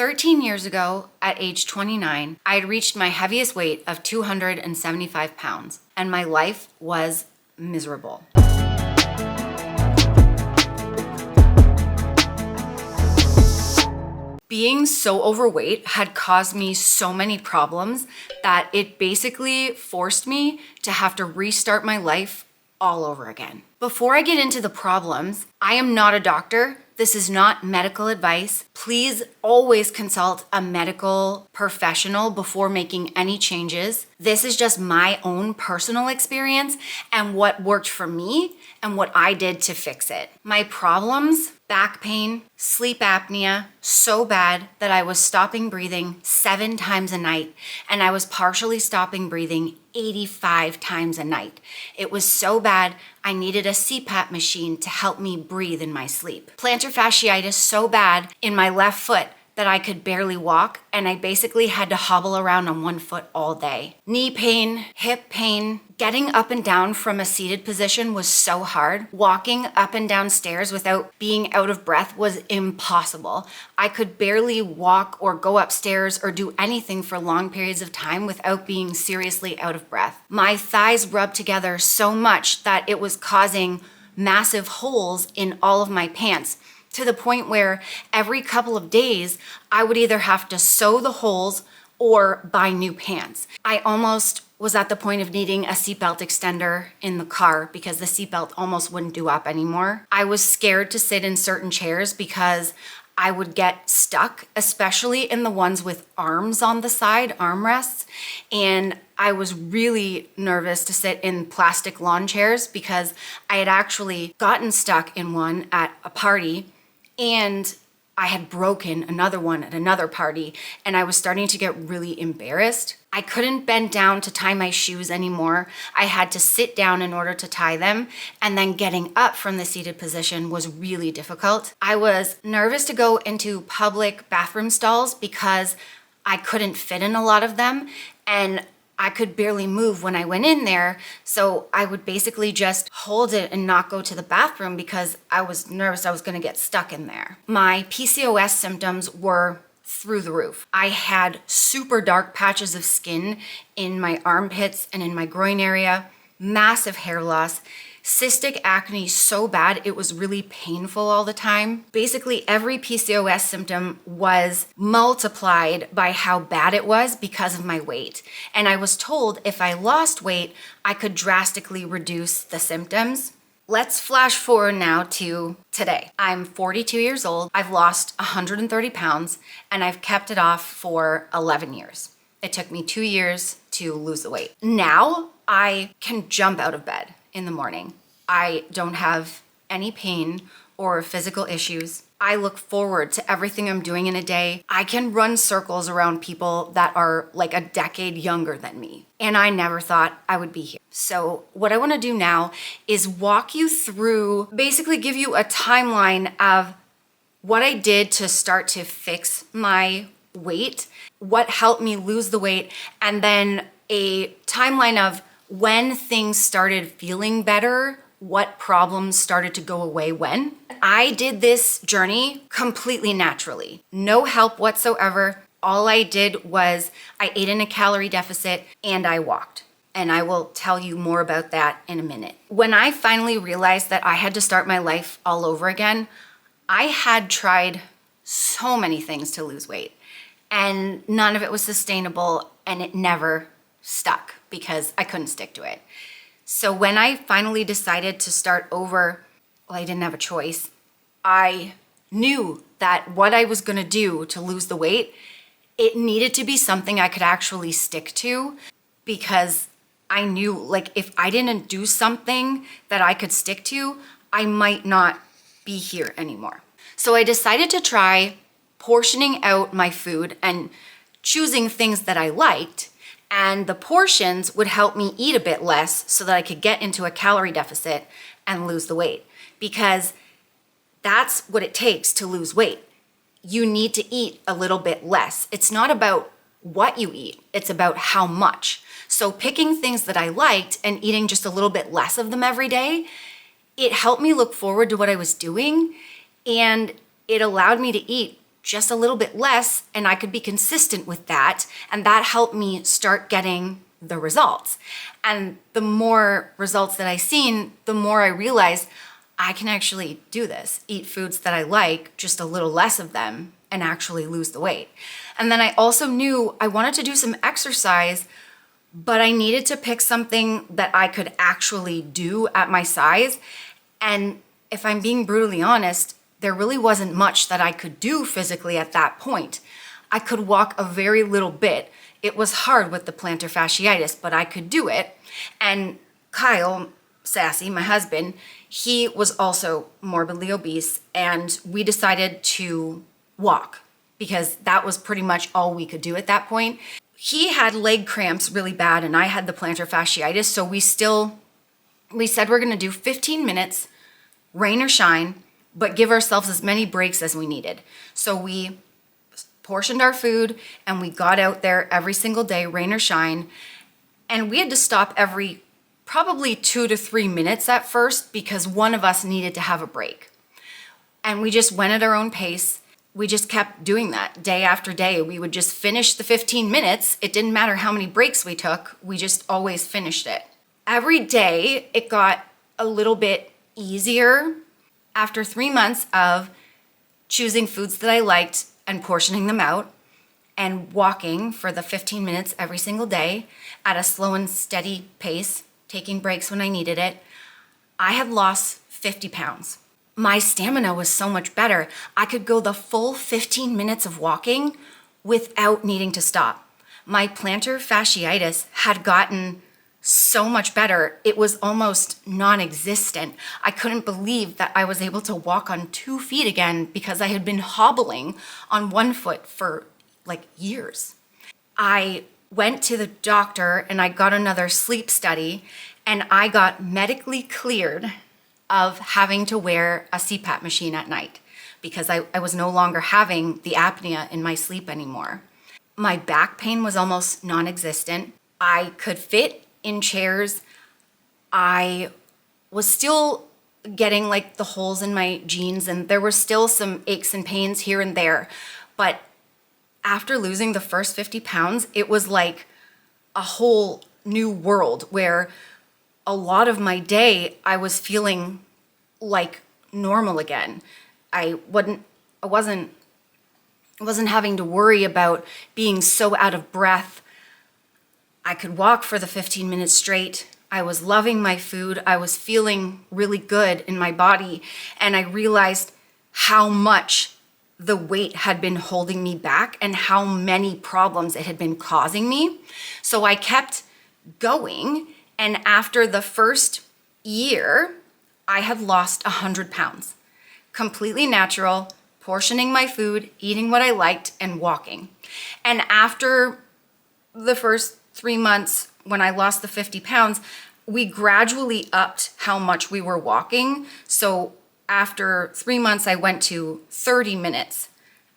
13 years ago, at age 29, I had reached my heaviest weight of 275 pounds, and my life was miserable. Being so overweight had caused me so many problems that it basically forced me to have to restart my life all over again. Before I get into the problems, I am not a doctor. This is not medical advice. Please always consult a medical professional before making any changes. This is just my own personal experience and what worked for me and what I did to fix it. My problems: back pain, sleep apnea, so bad that I was stopping breathing 7 times a night, and I was partially stopping breathing 85 times a night. It was so bad, I needed a CPAP machine to help me breathe in my sleep. Plantar fasciitis so bad in my left foot that I could barely walk, and I basically had to hobble around on one foot all day. Knee pain, hip pain, getting up and down from a seated position was so hard. Walking up and down stairs without being out of breath was impossible. I could barely walk or go upstairs or do anything for long periods of time without being seriously out of breath. My thighs rubbed together so much that it was causing massive holes in all of my pants, to the point where every couple of days, I would either have to sew the holes or buy new pants. I almost was at the point of needing a seatbelt extender in the car because the seatbelt almost wouldn't do up anymore. I was scared to sit in certain chairs because I would get stuck, especially in the ones with arms on the side, armrests. And I was really nervous to sit in plastic lawn chairs because I had actually gotten stuck in one at a party, and I had broken another one at another party, and I was starting to get really embarrassed. I couldn't bend down to tie my shoes anymore. I had to sit down in order to tie them, and then getting up from the seated position was really difficult. I was nervous to go into public bathroom stalls because I couldn't fit in a lot of them, and I could barely move when I went in there, so I would basically just hold it and not go to the bathroom because I was nervous I was gonna get stuck in there. My PCOS symptoms were through the roof. I had super dark patches of skin in my armpits and in my groin area, massive hair loss, cystic acne so bad it was really painful all the time. Basically, every PCOS symptom was multiplied by how bad it was because of my weight. And I was told if I lost weight, I could drastically reduce the symptoms. Let's flash forward now to today. I'm 42 years old. I've lost 130 pounds, and I've kept it off for 11 years. It took me 2 years to lose the weight. Now I can jump out of bed in the morning. I don't have any pain or physical issues. I look forward to everything I'm doing in a day. I can run circles around people that are like a decade younger than me, and I never thought I would be here. So what I want to do now is walk you through, basically give you a timeline of what I did to start to fix my weight, what helped me lose the weight, and then a timeline of when things started feeling better, what problems started to go away when. I did this journey completely naturally, no help whatsoever. All I did was I ate in a calorie deficit and I walked. And I will tell you more about that in a minute. When I finally realized that I had to start my life all over again, I had tried so many things to lose weight, and none of it was sustainable, and it never stuck because I couldn't stick to it. So when I finally decided to start over, well, I didn't have a choice. I knew that what I was gonna do to lose the weight, it needed to be something I could actually stick to, because I knew, like, if I didn't do something that I could stick to, I might not be here anymore. So I decided to try portioning out my food and choosing things that I liked, and the portions would help me eat a bit less so that I could get into a calorie deficit and lose the weight, because that's what it takes to lose weight. You need to eat a little bit less. It's not about what you eat, it's about how much. So picking things that I liked and eating just a little bit less of them every day, it helped me look forward to what I was doing, and it allowed me to eat just a little bit less and I could be consistent with that. And that helped me start getting the results. And the more results that I seen, the more I realized I can actually do this, eat foods that I like, just a little less of them, and actually lose the weight. And then I also knew I wanted to do some exercise, but I needed to pick something that I could actually do at my size. And if I'm being brutally honest, there really wasn't much that I could do physically at that point. I could walk a very little bit. It was hard with the plantar fasciitis, but I could do it. And Kyle, Sassy, my husband, he was also morbidly obese, and we decided to walk because that was pretty much all we could do at that point. He had leg cramps really bad and I had the plantar fasciitis, so we said we're gonna do 15 minutes, rain or shine, but give ourselves as many breaks as we needed. So we portioned our food and we got out there every single day, rain or shine, and we had to stop every probably 2 to 3 minutes at first because one of us needed to have a break. And we just went at our own pace. We just kept doing that day after day. We would just finish the 15 minutes. It didn't matter how many breaks we took. We just always finished it. Every day it got a little bit easier. After 3 months of choosing foods that I liked and portioning them out and walking for the 15 minutes every single day at a slow and steady pace, taking breaks when I needed it, I had lost 50 pounds. My stamina was so much better. I could go the full 15 minutes of walking without needing to stop. My plantar fasciitis had gotten so much better. It was almost non-existent. I couldn't believe that I was able to walk on 2 feet again because I had been hobbling on 1 foot for like years. I went to the doctor and I got another sleep study and I got medically cleared of having to wear a CPAP machine at night because I was no longer having the apnea in my sleep anymore. My back pain was almost non-existent. I could fit in chairs. I was still getting like the holes in my jeans and there were still some aches and pains here and there. But after losing the first 50 pounds, it was like a whole new world where a lot of my day I was feeling like normal again. I wasn't having to worry about being so out of breath. I could walk for the 15 minutes straight. I was loving my food. I was feeling really good in my body. And I realized how much the weight had been holding me back and how many problems it had been causing me. So I kept going. And after the first year, I had lost 100 pounds. Completely natural, portioning my food, eating what I liked, and walking. And after the first 3 months, when I lost the 50 pounds, we gradually upped how much we were walking. So after 3 months, I went to 30 minutes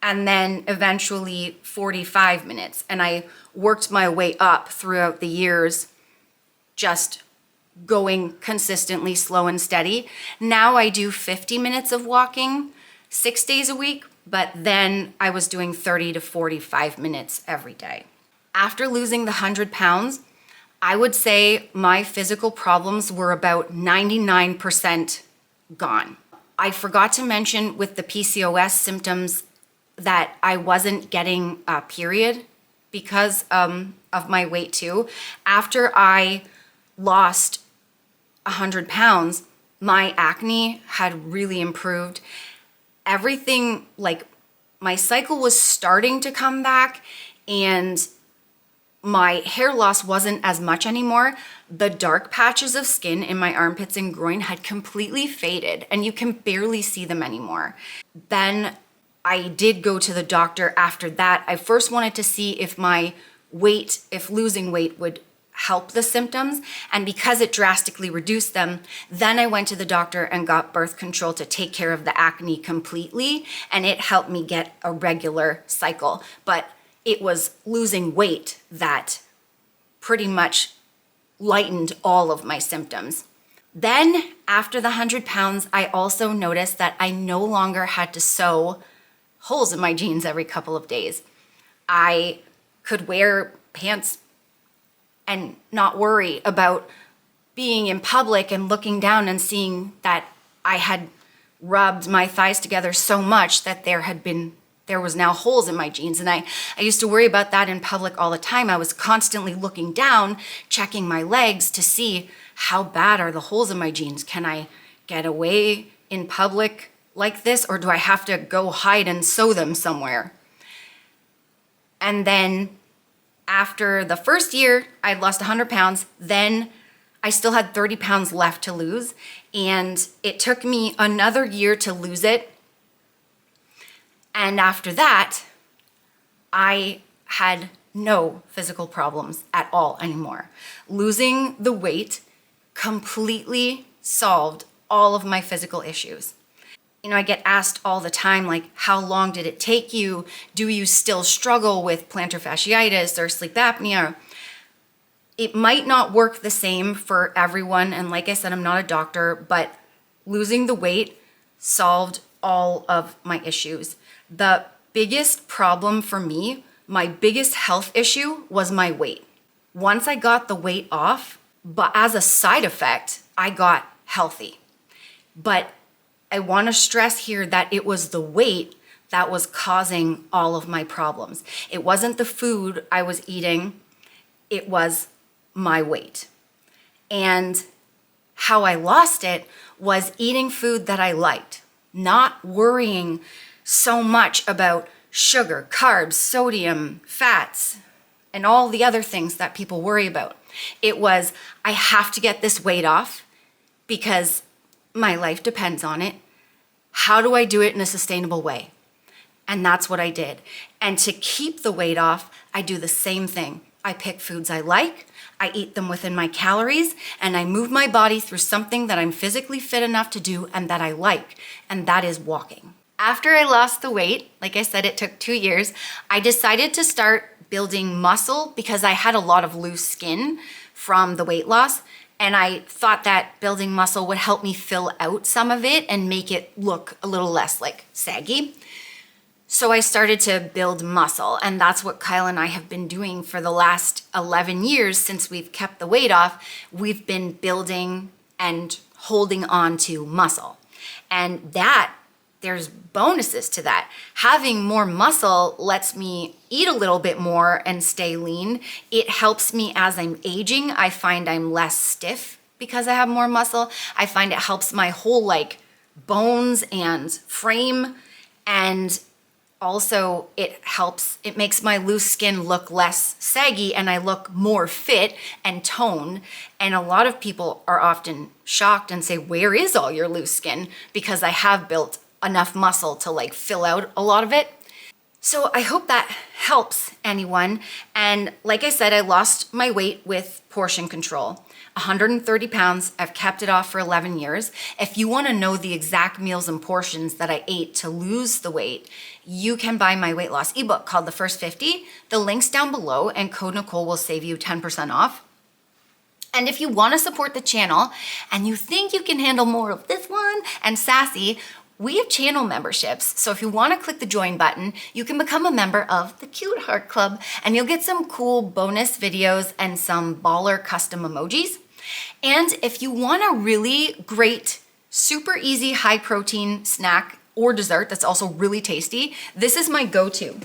and then eventually 45 minutes. And I worked my way up throughout the years, just going consistently slow and steady. Now I do 50 minutes of walking 6 days a week, but then I was doing 30 to 45 minutes every day. After losing the 100 pounds, I would say my physical problems were about 99% gone. I forgot to mention with the PCOS symptoms that I wasn't getting a period because of my weight too. After I lost 100 pounds, my acne had really improved. Everything, like my cycle was starting to come back and my hair loss wasn't as much anymore. The dark patches of skin in my armpits and groin had completely faded and you can barely see them anymore. Then I did go to the doctor after that. I first wanted to see if if losing weight would help the symptoms. And because it drastically reduced them, then I went to the doctor and got birth control to take care of the acne completely. And it helped me get a regular cycle. But it was losing weight that pretty much lightened all of my symptoms. Then after the 100 pounds, I also noticed that I no longer had to sew holes in my jeans every couple of days. I could wear pants and not worry about being in public and looking down and seeing that I had rubbed my thighs together so much that there was now holes in my jeans. And I used to worry about that in public all the time. I was constantly looking down, checking my legs to see how bad are the holes in my jeans. Can I get away in public like this, or do I have to go hide and sew them somewhere? And then after the first year, I'd lost 100 pounds. Then I still had 30 pounds left to lose. And it took me another year to lose it. And after that, I had no physical problems at all anymore. Losing the weight completely solved all of my physical issues. You know, I get asked all the time, like, how long did it take you? Do you still struggle with plantar fasciitis or sleep apnea? It might not work the same for everyone. And like I said, I'm not a doctor, but losing the weight solved all of my issues. The biggest problem for me, my biggest health issue, was my weight. Once I got the weight off, but as a side effect, I got healthy. But I want to stress here that it was the weight that was causing all of my problems. It wasn't the food I was eating, it was my weight. And how I lost it was eating food that I liked, not worrying so much about sugar, carbs, sodium, fats, and all the other things that people worry about. It was, I have to get this weight off because my life depends on it. How do I do it in a sustainable way? And that's what I did. And to keep the weight off, I do the same thing. I pick foods I like, I eat them within my calories, and I move my body through something that I'm physically fit enough to do and that I like, and that is walking. After I lost the weight, like I said, it took 2 years, I decided to start building muscle because I had a lot of loose skin from the weight loss. And I thought that building muscle would help me fill out some of it and make it look a little less like saggy. So I started to build muscle, and that's what Kyle and I have been doing for the last 11 years since we've kept the weight off. We've been building and holding on to muscle. And that, there's bonuses to that. Having more muscle lets me eat a little bit more and stay lean. It helps me as I'm aging. I find I'm less stiff because I have more muscle. I find it helps my whole bones and frame. And also it makes my loose skin look less saggy and I look more fit and toned. And a lot of people are often shocked and say, where is all your loose skin? Because I have built enough muscle to fill out a lot of it. So I hope that helps anyone. And like I said, I lost my weight with portion control. 130 pounds, I've kept it off for 11 years. If you want to know the exact meals and portions that I ate to lose the weight, you can buy my weight loss ebook called The First 50. The link's down below, and code Nicole will save you 10% off. And if you want to support the channel and you think you can handle more of this one and sassy, we have channel memberships. So if you want to click the join button, you can become a member of the Cute Heart Club and you'll get some cool bonus videos and some baller custom emojis. And if you want a really great, super easy, high protein snack or dessert that's also really tasty, this is my go-to.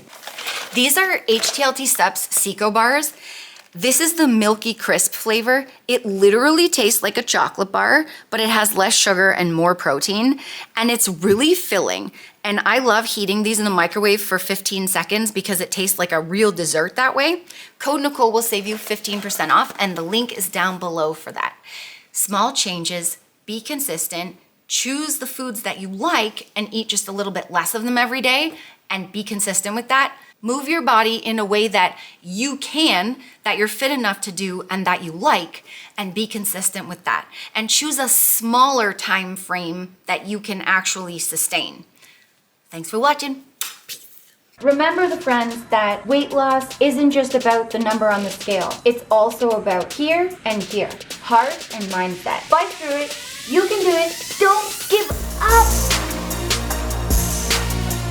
These are HTLT Steps Seco bars. This is the milky crisp flavor. It literally tastes like a chocolate bar, but it has less sugar and more protein, and it's really filling. And I love heating these in the microwave for 15 seconds because it tastes like a real dessert that way. Code Nicole will save you 15% off, and the link is down below for that. Small changes, be consistent, choose the foods that you like and eat just a little bit less of them every day, and be consistent with that. Move your body in a way that you can, that you're fit enough to do and that you like, and be consistent with that. And choose a smaller time frame that you can actually sustain. Thanks for watching. Peace. Remember, the friends, that weight loss isn't just about the number on the scale. It's also about here and here. Heart and mindset. Fight through it. You can do it. Don't give up.